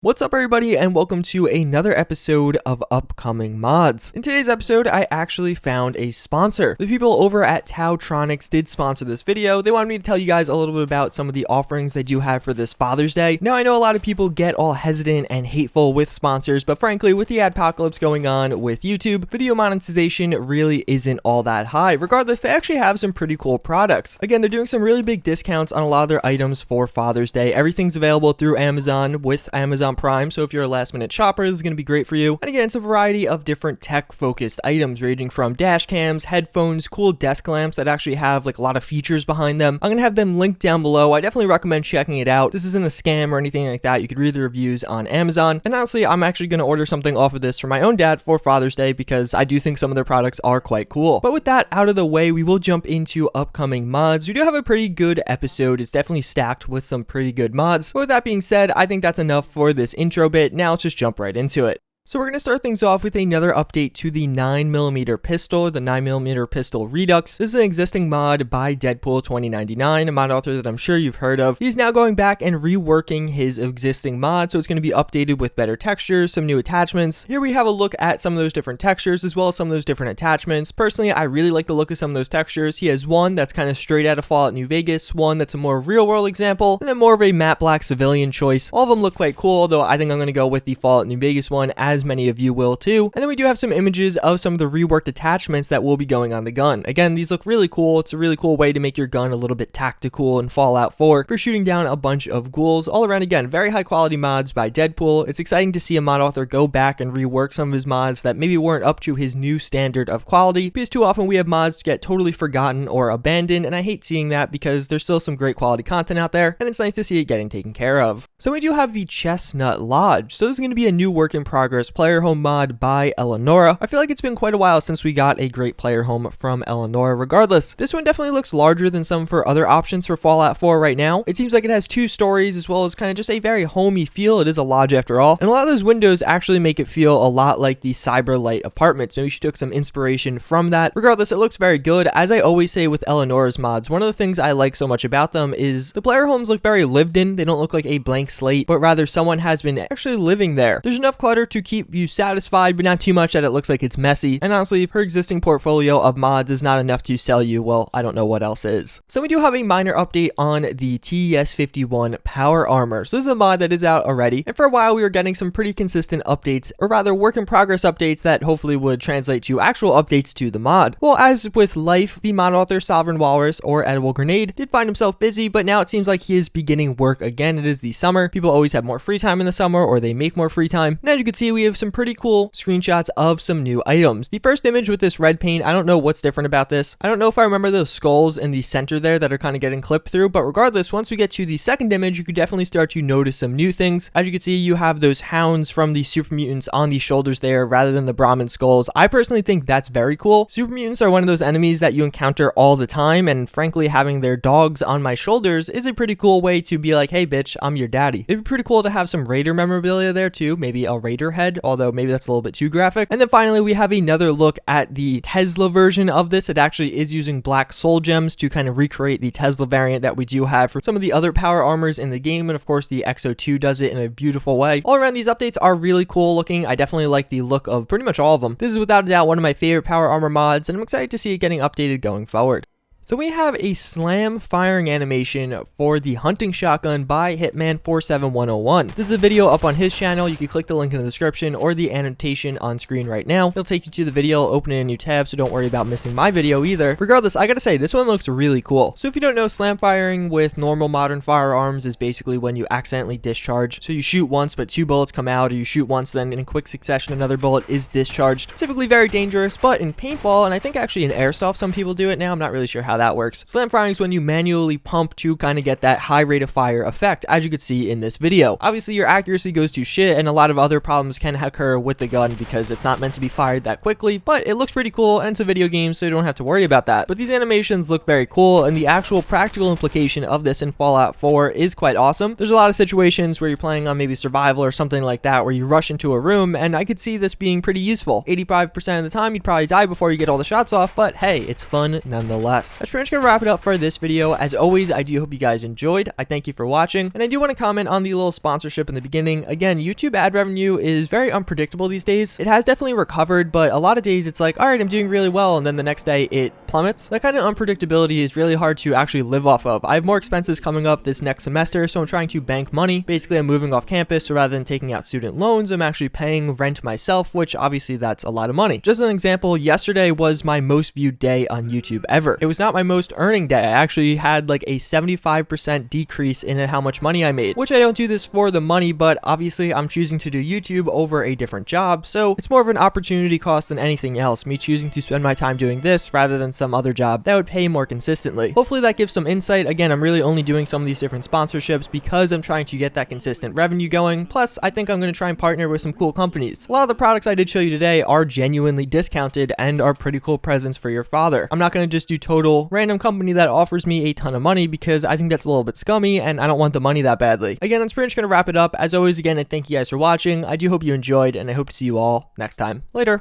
What's up everybody and welcome to another episode of Upcoming Mods. In today's episode, I actually found a sponsor. The people over at Tautronics did sponsor this video. They wanted me to tell you guys a little bit about some of the offerings they do have for this Father's Day. Now I know a lot of people get all hesitant and hateful with sponsors, but frankly with the adpocalypse going on with YouTube, video monetization really isn't all that high. Regardless, they actually have some pretty cool products. Again, they're doing some really big discounts on a lot of their items for Father's Day. Everything's available through Amazon with Amazon Prime, so if you're a last minute shopper, this is going to be great for you. And again, it's a variety of different tech focused items ranging from dash cams, headphones, cool desk lamps that actually have like a lot of features behind them. I'm going to have them linked down below. I definitely recommend checking it out. This isn't a scam or anything like that. You could read the reviews on Amazon. And honestly, I'm actually going to order something off of this for my own dad for Father's Day because I do think some of their products are quite cool. But with that out of the way, we will jump into upcoming mods. We do have a pretty good episode. It's definitely stacked with some pretty good mods. But with that being said, I think that's enough for this intro bit. Now let's just jump right into it. So we're going to start things off with another update to the 9mm pistol, the 9mm pistol Redux. This is an existing mod by Deadpool 2099, a mod author that I'm sure you've heard of. He's now going back and reworking his existing mod, so it's going to be updated with better textures, some new attachments. Here we have a look at some of those different textures as well as some of those different attachments. Personally, I really like the look of some of those textures. He has one that's kind of straight out of Fallout New Vegas, one that's a more real world example, and then more of a matte black civilian choice. All of them look quite cool, though I think I'm going to go with the Fallout New Vegas one, as many of you will too. And then we do have some images of some of the reworked attachments that will be going on the gun. Again, these look really cool. It's a really cool way to make your gun a little bit tactical in Fallout 4 for shooting down a bunch of ghouls. All around, again, very high quality mods by Deadpool. It's exciting to see a mod author go back and rework some of his mods that maybe weren't up to his new standard of quality, because too often we have mods get totally forgotten or abandoned, and I hate seeing that because there's still some great quality content out there, and it's nice to see it getting taken care of. So we do have the Chestnut Lodge. So this is going to be a new work in progress player home mod by Eleonora. I feel like it's been quite a while since we got a great player home from Eleonora. Regardless, this one definitely looks larger than some of her other options for Fallout 4 right now. It seems like it has two stories as well as kind of just a very homey feel. It is a lodge after all, and a lot of those windows actually make it feel a lot like the Cyberlight apartments. Maybe she took some inspiration from that. Regardless, it looks very good. As I always say with Eleonora's mods, one of the things I like so much about them is the player homes look very lived in. They don't look like a blank slate, but rather someone has been actually living there. There's enough clutter to keep you satisfied, but not too much that it looks like it's messy. And honestly, her existing portfolio of mods is not enough to sell you, well, I don't know what else is. So we do have a minor update on the TES-51 power armor. So this is a mod that is out already, and for a while we were getting some pretty consistent updates, or rather work in progress updates that hopefully would translate to actual updates to the mod. Well, as with life, the mod author Sovereign Walrus, or Edible Grenade, did find himself busy, but now it seems like he is beginning work again. It is the summer. People always have more free time in the summer, or they make more free time. And as you can see, we have some pretty cool screenshots of some new items. The first image with this red paint, I don't know what's different about this. I don't know if I remember those skulls in the center there that are kind of getting clipped through, but regardless, once we get to the second image, you could definitely start to notice some new things. As you can see, you have those hounds from the super mutants on the shoulders there rather than the Brahmin skulls. I personally think that's very cool. Super mutants are one of those enemies that you encounter all the time, and frankly, having their dogs on my shoulders is a pretty cool way to be like, hey bitch, I'm your daddy. It'd be pretty cool to have some Raider memorabilia there too, maybe a Raider head, although maybe that's a little bit too graphic. And then finally, we have another look at the Tesla version of this. It actually is using black soul gems to kind of recreate the Tesla variant that we do have for some of the other power armors in the game, and of course the XO2 does it in a beautiful way. All around, these updates are really cool looking. I definitely like the look of pretty much all of them. This is without a doubt one of my favorite power armor mods, and I'm excited to see it getting updated going forward. So we have a slam firing animation for the hunting shotgun by Hitman47101. This is a video up on his channel. You can click the link in the description or the annotation on screen right now. It'll take you to the video, open in a new tab, so don't worry about missing my video either. Regardless, I gotta say, this one looks really cool. So if you don't know, slam firing with normal modern firearms is basically when you accidentally discharge. So you shoot once, but two bullets come out, or you shoot once, then in quick succession, another bullet is discharged. Typically very dangerous, but in paintball, and I think actually in airsoft, some people do it now. I'm not really sure how that works. Slam firing is when you manually pump to kind of get that high rate of fire effect, as you could see in this video. Obviously, your accuracy goes to shit, and a lot of other problems can occur with the gun because it's not meant to be fired that quickly, but it looks pretty cool, and it's a video game, so you don't have to worry about that. But these animations look very cool, and the actual practical implication of this in Fallout 4 is quite awesome. There's a lot of situations where you're playing on maybe survival or something like that, where you rush into a room, and I could see this being pretty useful. 85% of the time, you'd probably die before you get all the shots off, but hey, it's fun nonetheless. That's pretty much gonna wrap it up for this video. As always, I do hope you guys enjoyed. I thank you for watching, and I do want to comment on the little sponsorship in the beginning. Again, YouTube ad revenue is very unpredictable these days. It has definitely recovered, but a lot of days it's like, all right, I'm doing really well, and then the next day it plummets. That kind of unpredictability is really hard to actually live off of. I have more expenses coming up this next semester, so I'm trying to bank money. Basically, I'm moving off campus, so rather than taking out student loans, I'm actually paying rent myself, which obviously that's a lot of money. Just an example, yesterday was my most viewed day on YouTube ever. It was not my most earning day. I actually had like a 75% decrease in how much money I made, which I don't do this for the money, but obviously I'm choosing to do YouTube over a different job, so it's more of an opportunity cost than anything else, me choosing to spend my time doing this rather than some other job that would pay more consistently. Hopefully that gives some insight. Again, I'm really only doing some of these different sponsorships because I'm trying to get that consistent revenue going. Plus, I think I'm going to try and partner with some cool companies. A lot of the products I did show you today are genuinely discounted and are pretty cool presents for your father. I'm not going to just do total random company that offers me a ton of money because I think that's a little bit scummy and I don't want the money that badly. Again, that's pretty much going to wrap it up. As always, again, I thank you guys for watching. I do hope you enjoyed, and I hope to see you all next time. Later.